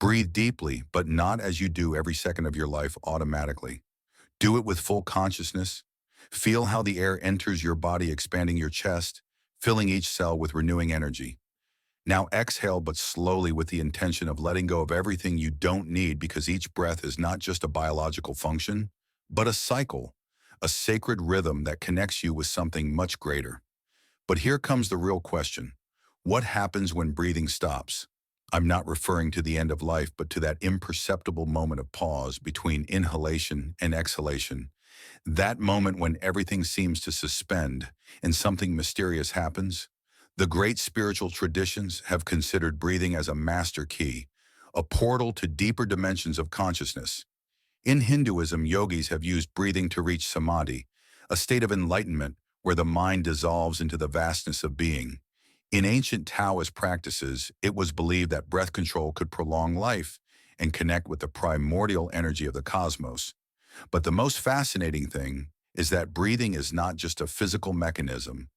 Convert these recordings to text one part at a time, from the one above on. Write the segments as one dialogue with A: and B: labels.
A: Breathe deeply, but not as you do every second of your life automatically. Do it with full consciousness. Feel how the air enters your body, expanding your chest, filling each cell with renewing energy. Now exhale, but slowly, with the intention of letting go of everything you don't need, because each breath is not just a biological function, but a cycle, a sacred rhythm that connects you with something much greater. But here comes the real question. What happens when breathing stops? I'm not referring to the end of life, but to that imperceptible moment of pause between inhalation and exhalation. That moment when everything seems to suspend and something mysterious happens. The great spiritual traditions have considered breathing as a master key, a portal to deeper dimensions of consciousness. In Hinduism, yogis have used breathing to reach samadhi, a state of enlightenment where the mind dissolves into the vastness of being. In ancient Taoist practices, it was believed that breath control could prolong life and connect with the primordial energy of the cosmos. But the most fascinating thing is that breathing is not just a physical mechanism.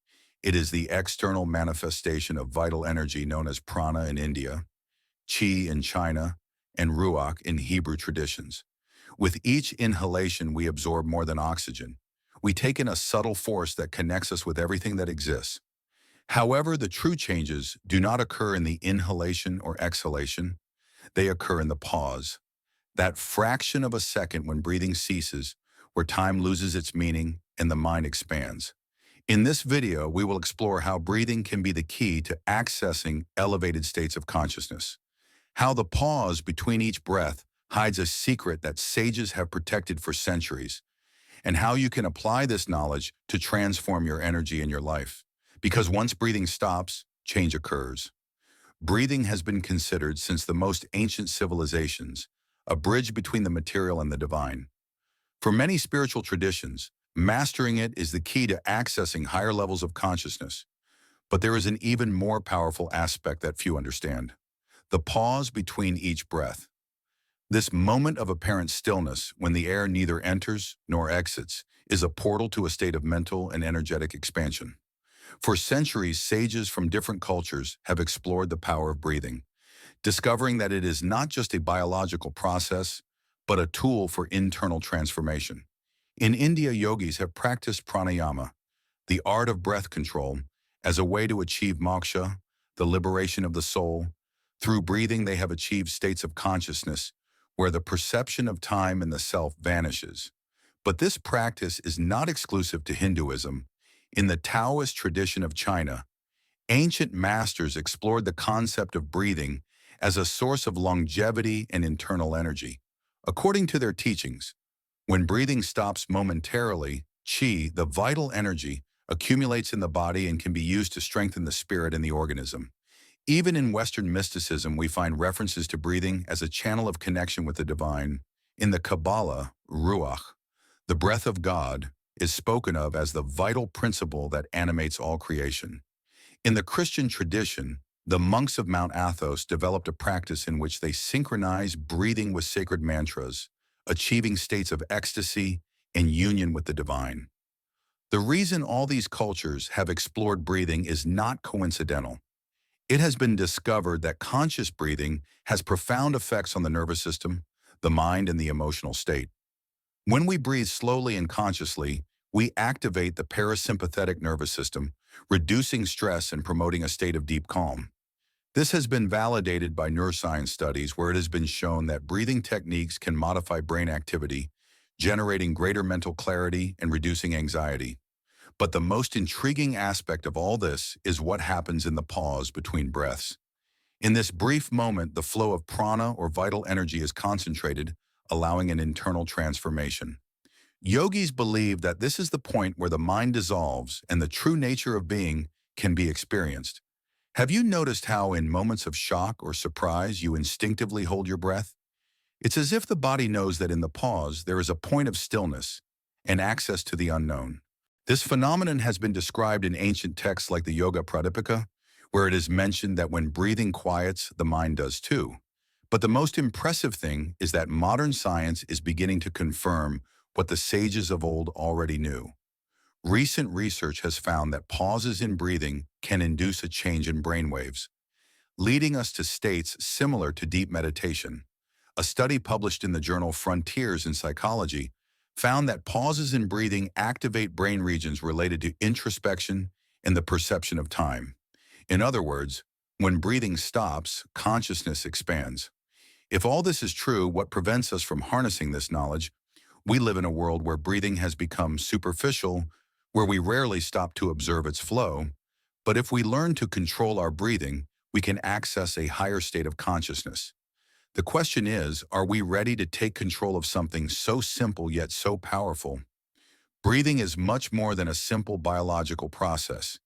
A: It is the external manifestation of vital energy known as prana in India, chi in China, and ruach in Hebrew traditions. With each inhalation, we absorb more than oxygen. We take in a subtle force that connects us with everything that exists. However, the true changes do not occur in the inhalation or exhalation. They occur in the pause, that fraction of a second when breathing ceases, where time loses its meaning and the mind expands. In this video, we will explore how breathing can be the key to accessing elevated states of consciousness, how the pause between each breath hides a secret that sages have protected for centuries, and how you can apply this knowledge to transform your energy in your life. Because once breathing stops, change occurs. Breathing has been considered since the most ancient civilizations, a bridge between the material and the divine. For many spiritual traditions, mastering it is the key to accessing higher levels of consciousness. But there is an even more powerful aspect that few understand: the pause between each breath. This moment of apparent stillness, when the air neither enters nor exits, is a portal to a state of mental and energetic expansion. For centuries, sages from different cultures have explored the power of breathing, discovering that it is not just a biological process, but a tool for internal transformation. In India, yogis have practiced pranayama, the art of breath control, as a way to achieve moksha, the liberation of the soul. Through breathing, they have achieved states of consciousness where the perception of time and the self vanishes. But this practice is not exclusive to Hinduism. In the Taoist tradition of China, ancient masters explored the concept of breathing as a source of longevity and internal energy. According to their teachings, when breathing stops momentarily, qi, the vital energy, accumulates in the body and can be used to strengthen the spirit and the organism. Even in Western mysticism, we find references to breathing as a channel of connection with the divine. In the Kabbalah, ruach, the breath of God, is spoken of as the vital principle that animates all creation. In the Christian tradition, the monks of Mount Athos developed a practice in which they synchronize breathing with sacred mantras, achieving states of ecstasy and union with the divine. The reason all these cultures have explored breathing is not coincidental. It has been discovered that conscious breathing has profound effects on the nervous system, the mind, and the emotional state. When we breathe slowly and consciously, we activate the parasympathetic nervous system, reducing stress and promoting a state of deep calm. This has been validated by neuroscience studies where it has been shown that breathing techniques can modify brain activity, generating greater mental clarity and reducing anxiety. But the most intriguing aspect of all this is what happens in the pause between breaths. In this brief moment, the flow of prana or vital energy is concentrated, allowing an internal transformation. Yogis believe that this is the point where the mind dissolves and the true nature of being can be experienced. Have you noticed how in moments of shock or surprise you instinctively hold your breath? It's as if the body knows that in the pause there is a point of stillness and access to the unknown. This phenomenon has been described in ancient texts like the Yoga Pradipika, where it is mentioned that when breathing quiets, the mind does too. But the most impressive thing is that modern science is beginning to confirm what the sages of old already knew. Recent research has found that pauses in breathing can induce a change in brainwaves, leading us to states similar to deep meditation. A study published in the journal Frontiers in Psychology found that pauses in breathing activate brain regions related to introspection and the perception of time. In other words, when breathing stops, consciousness expands. If all this is true, what prevents us from harnessing this knowledge? We live in a world where breathing has become superficial, where we rarely stop to observe its flow. But if we learn to control our breathing, we can access a higher state of consciousness. The question is, are we ready to take control of something so simple yet so powerful? Breathing is much more than a simple biological process.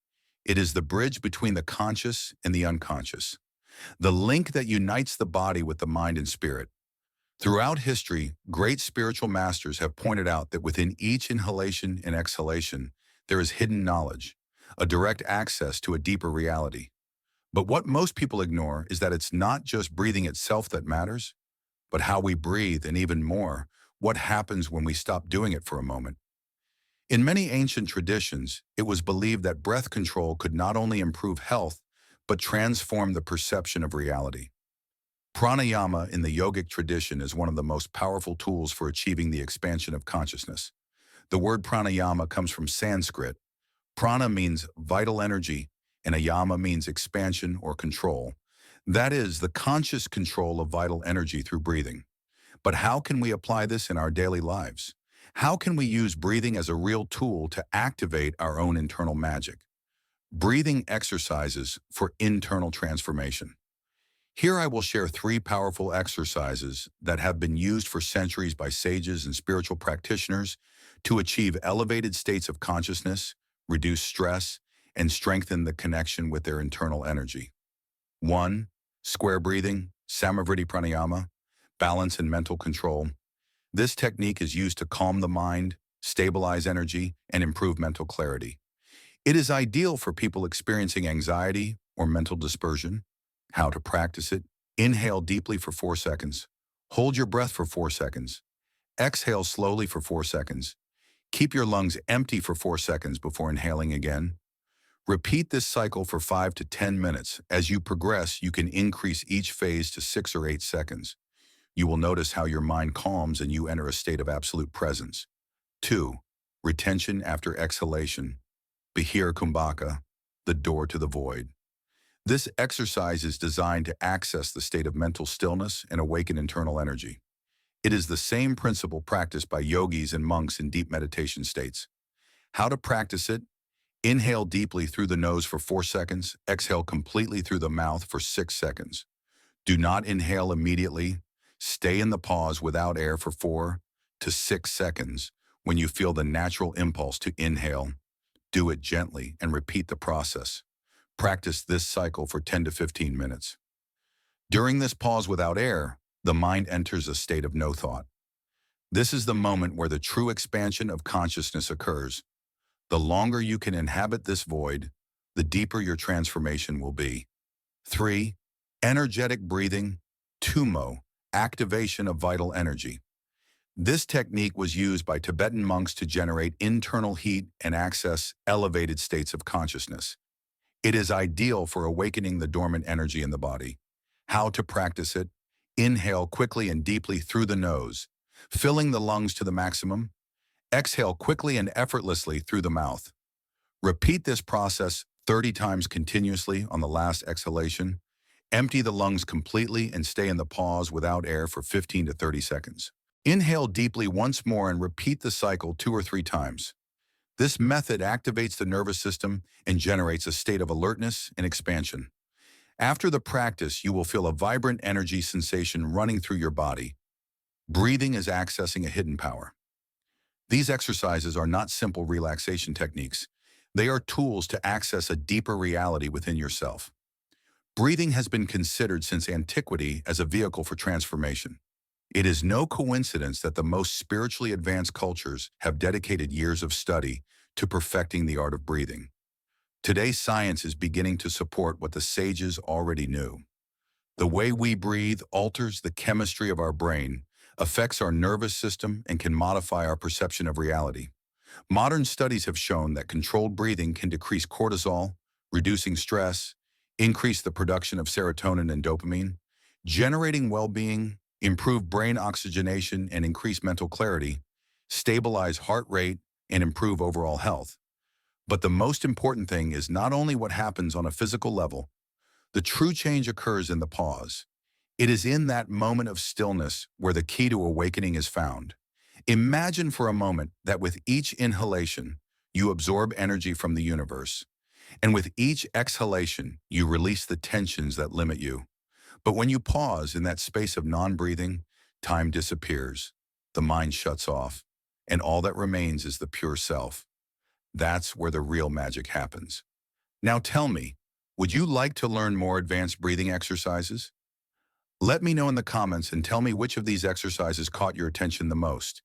A: It is the bridge between the conscious and the unconscious, the link that unites the body with the mind and spirit. Throughout history, great spiritual masters have pointed out that within each inhalation and exhalation, there is hidden knowledge, a direct access to a deeper reality. But what most people ignore is that it's not just breathing itself that matters, but how we breathe, and even more, what happens when we stop doing it for a moment. In many ancient traditions, it was believed that breath control could not only improve health, but transform the perception of reality. Pranayama in the yogic tradition is one of the most powerful tools for achieving the expansion of consciousness. The word pranayama comes from Sanskrit. Prana means vital energy, and ayama means expansion or control. That is, the conscious control of vital energy through breathing. But how can we apply this in our daily lives? How can we use breathing as a real tool to activate our own internal magic? Breathing exercises for internal transformation. Here I will share 3 powerful exercises that have been used for centuries by sages and spiritual practitioners to achieve elevated states of consciousness, reduce stress, and strengthen the connection with their internal energy. 1. Square breathing, Samavriti Pranayama, balance and mental control. This technique is used to calm the mind, stabilize energy, and improve mental clarity. It is ideal for people experiencing anxiety or mental dispersion. How to practice it: inhale deeply for 4 seconds. Hold your breath for 4 seconds. Exhale slowly for 4 seconds. Keep your lungs empty for 4 seconds before inhaling again. Repeat this cycle for 5 to 10 minutes. As you progress, you can increase each phase to 6 or 8 seconds. You will notice how your mind calms and you enter a state of absolute presence. 2. Retention after exhalation. Bahir Kumbhaka, the door to the void. This exercise is designed to access the state of mental stillness and awaken internal energy. It is the same principle practiced by yogis and monks in deep meditation states. How to practice it: inhale deeply through the nose for 4 seconds, exhale completely through the mouth for 6 seconds. Do not inhale immediately. Stay in the pause without air for 4 to 6 seconds. When you feel the natural impulse to inhale, do it gently and repeat the process. Practice this cycle for 10 to 15 minutes. During this pause without air, the mind enters a state of no thought. This is the moment where the true expansion of consciousness occurs. The longer you can inhabit this void, the deeper your transformation will be. 3. Energetic breathing, Tumo, activation of vital energy. This technique was used by Tibetan monks to generate internal heat and access elevated states of consciousness. It is ideal for awakening the dormant energy in the body. How to practice it: inhale quickly and deeply through the nose, filling the lungs to the maximum. Exhale quickly and effortlessly through the mouth. Repeat this process 30 times continuously. On the last exhalation, empty the lungs completely and stay in the pause without air for 15 to 30 seconds. Inhale deeply once more and repeat the cycle 2 or 3 times. This method activates the nervous system and generates a state of alertness and expansion. After the practice, you will feel a vibrant energy sensation running through your body. Breathing is accessing a hidden power. These exercises are not simple relaxation techniques. They are tools to access a deeper reality within yourself. Breathing has been considered since antiquity as a vehicle for transformation. It is no coincidence that the most spiritually advanced cultures have dedicated years of study to perfecting the art of breathing. Today, science is beginning to support what the sages already knew. The way we breathe alters the chemistry of our brain, affects our nervous system, and can modify our perception of reality. Modern studies have shown that controlled breathing can decrease cortisol, reducing stress, increase the production of serotonin and dopamine, generating well-being, improve brain oxygenation and increase mental clarity, stabilize heart rate, and improve overall health. But the most important thing is not only what happens on a physical level, the true change occurs in the pause. It is in that moment of stillness where the key to awakening is found. Imagine for a moment that with each inhalation, you absorb energy from the universe, and with each exhalation, you release the tensions that limit you. But when you pause in that space of non-breathing, time disappears, the mind shuts off, and all that remains is the pure self. That's where the real magic happens. Now tell me, would you like to learn more advanced breathing exercises? Let me know in the comments and tell me which of these exercises caught your attention the most.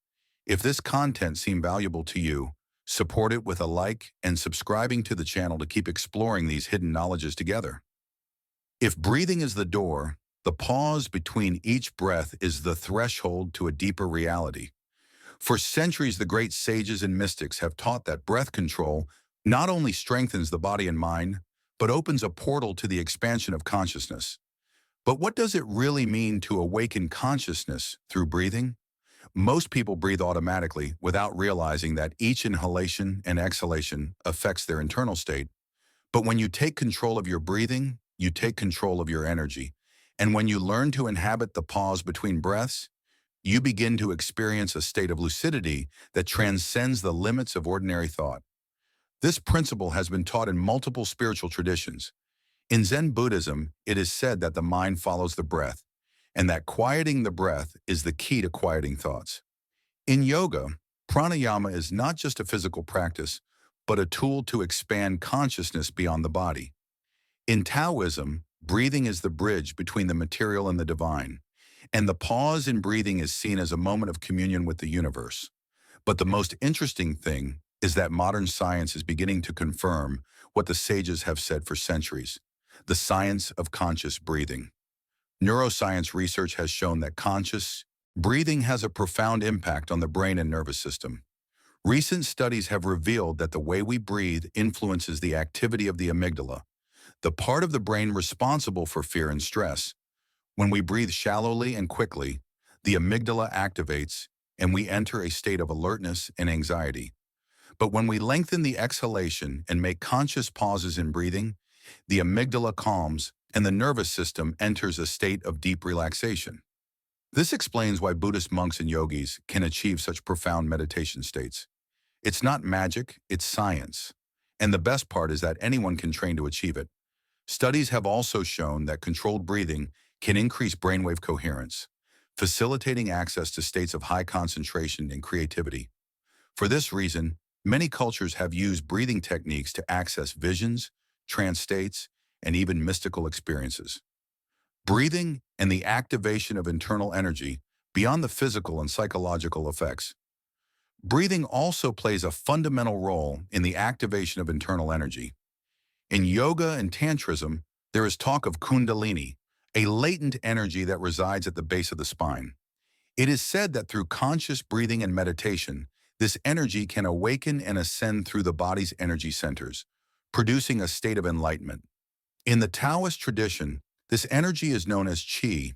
A: If this content seemed valuable to you, support it with a like and subscribing to the channel to keep exploring these hidden knowledges together. If breathing is the door, the pause between each breath is the threshold to a deeper reality. For centuries, the great sages and mystics have taught that breath control not only strengthens the body and mind, but opens a portal to the expansion of consciousness. But what does it really mean to awaken consciousness through breathing? Most people breathe automatically without realizing that each inhalation and exhalation affects their internal state. But when you take control of your breathing, you take control of your energy. And when you learn to inhabit the pause between breaths, you begin to experience a state of lucidity that transcends the limits of ordinary thought. This principle has been taught in multiple spiritual traditions. In Zen Buddhism, it is said that the mind follows the breath, and that quieting the breath is the key to quieting thoughts. In yoga, pranayama is not just a physical practice, but a tool to expand consciousness beyond the body. In Taoism, breathing is the bridge between the material and the divine, and the pause in breathing is seen as a moment of communion with the universe. But the most interesting thing is that modern science is beginning to confirm what the sages have said for centuries: the science of conscious breathing. Neuroscience research has shown that conscious breathing has a profound impact on the brain and nervous system. Recent studies have revealed that the way we breathe influences the activity of the amygdala, the part of the brain responsible for fear and stress. When we breathe shallowly and quickly, the amygdala activates and we enter a state of alertness and anxiety. But when we lengthen the exhalation and make conscious pauses in breathing, the amygdala calms and the nervous system enters a state of deep relaxation. This explains why Buddhist monks and yogis can achieve such profound meditation states. It's not magic, it's science. And the best part is that anyone can train to achieve it. Studies have also shown that controlled breathing can increase brainwave coherence, facilitating access to states of high concentration and creativity. For this reason, many cultures have used breathing techniques to access visions, trance states, and even mystical experiences. Breathing and the activation of internal energy beyond the physical and psychological effects. Breathing also plays a fundamental role in the activation of internal energy. In yoga and tantrism, there is talk of kundalini, a latent energy that resides at the base of the spine. It is said that through conscious breathing and meditation, this energy can awaken and ascend through the body's energy centers, producing a state of enlightenment. In the Taoist tradition, this energy is known as qi,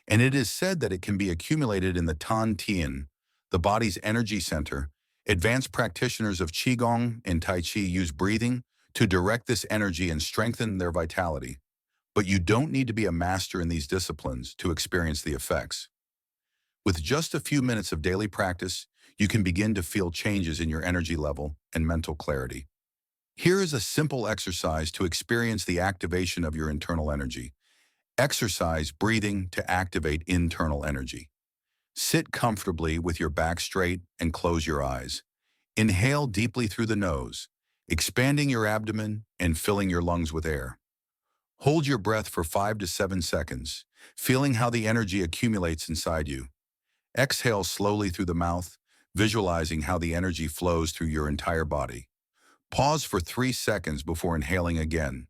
A: and it is said that it can be accumulated in the Tan Tien, the body's energy center. Advanced practitioners of qigong and tai chi use breathing to direct this energy and strengthen their vitality. But you don't need to be a master in these disciplines to experience the effects. With just a few minutes of daily practice, you can begin to feel changes in your energy level and mental clarity. Here is a simple exercise to experience the activation of your internal energy. Exercise breathing to activate internal energy. Sit comfortably with your back straight and close your eyes. Inhale deeply through the nose, expanding your abdomen and filling your lungs with air. Hold your breath for 5 to 7 seconds, feeling how the energy accumulates inside you. Exhale slowly through the mouth, visualizing how the energy flows through your entire body. Pause for 3 seconds before inhaling again.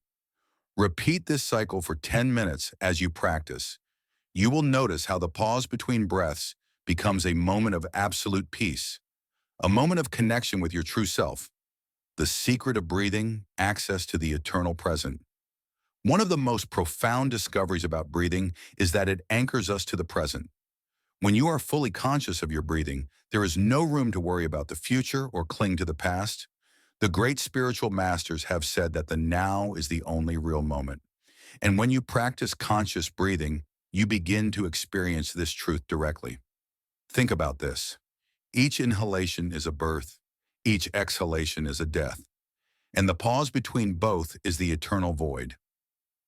A: Repeat this cycle for 10 minutes as you practice. You will notice how the pause between breaths becomes a moment of absolute peace, a moment of connection with your true self. The secret of breathing, access to the eternal present. One of the most profound discoveries about breathing is that it anchors us to the present. When you are fully conscious of your breathing, there is no room to worry about the future or cling to the past. The great spiritual masters have said that the now is the only real moment. And when you practice conscious breathing, you begin to experience this truth directly. Think about this. Each inhalation is a birth, each exhalation is a death, and the pause between both is the eternal void.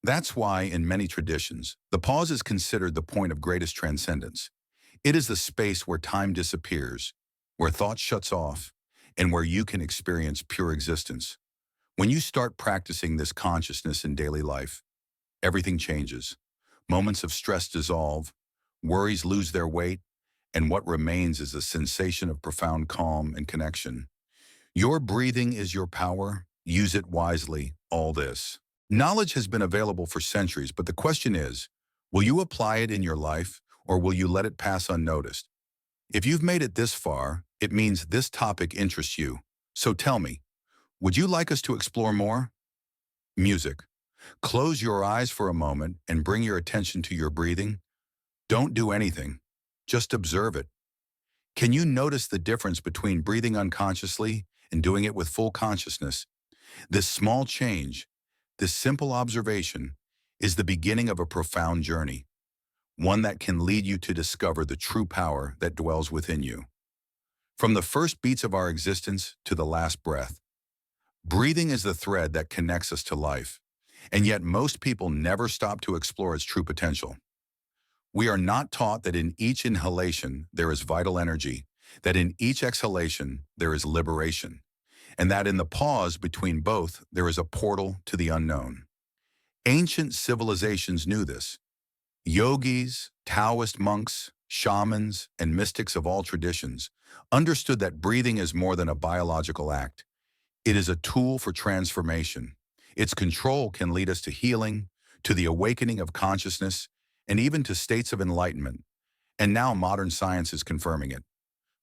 A: That's why, in many traditions, the pause is considered the point of greatest transcendence. It is the space where time disappears, where thought shuts off, and where you can experience pure existence. When you start practicing this consciousness in daily life, everything changes. Moments of stress dissolve, worries lose their weight, and what remains is a sensation of profound calm and connection. Your breathing is your power. Use it wisely, all this. Knowledge has been available for centuries, but the question is, will you apply it in your life, or will you let it pass unnoticed? If you've made it this far, it means this topic interests you. So tell me, would you like us to explore more? Music. Close your eyes for a moment and bring your attention to your breathing. Don't do anything. Just observe it. Can you notice the difference between breathing unconsciously and doing it with full consciousness? This small change, this simple observation, is the beginning of a profound journey, one that can lead you to discover the true power that dwells within you. From the first beats of our existence to the last breath, breathing is the thread that connects us to life, and yet most people never stop to explore its true potential. We are not taught that in each inhalation there is vital energy, that in each exhalation there is liberation, and that in the pause between both there is a portal to the unknown. Ancient civilizations knew this. Yogis, Taoist monks, shamans, and mystics of all traditions understood that breathing is more than a biological act. It is a tool for transformation. Its control can lead us to healing, to the awakening of consciousness, and even to states of enlightenment. And now modern science is confirming it.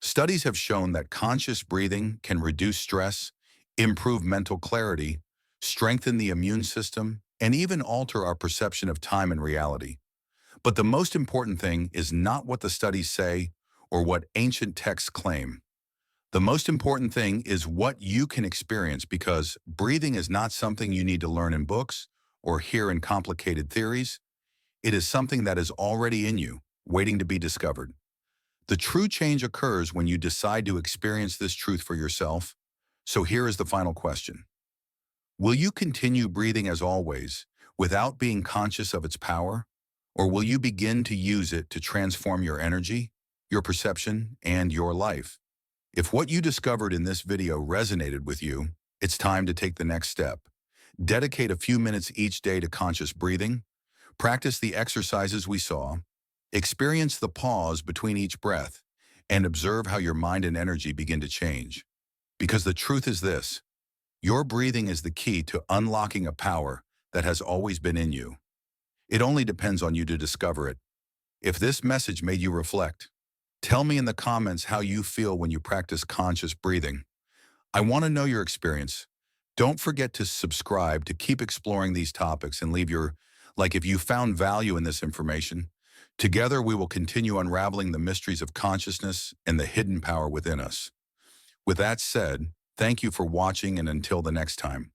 A: Studies have shown that conscious breathing can reduce stress, improve mental clarity, strengthen the immune system, and even alter our perception of time and reality. But the most important thing is not what the studies say or what ancient texts claim. The most important thing is what you can experience, because breathing is not something you need to learn in books or hear in complicated theories. It is something that is already in you, waiting to be discovered. The true change occurs when you decide to experience this truth for yourself. So here is the final question. Will you continue breathing as always, without being conscious of its power? Or will you begin to use it to transform your energy, your perception, and your life? If what you discovered in this video resonated with you, it's time to take the next step. Dedicate a few minutes each day to conscious breathing. Practice the exercises we saw. Experience the pause between each breath, and observe how your mind and energy begin to change. Because the truth is this: your breathing is the key to unlocking a power that has always been in you. It only depends on you to discover it. If this message made you reflect, tell me in the comments how you feel when you practice conscious breathing. I want to know your experience. Don't forget to subscribe to keep exploring these topics, and leave your like if you found value in this information. Together we will continue unraveling the mysteries of consciousness and the hidden power within us. With that said, thank you for watching, and until the next time.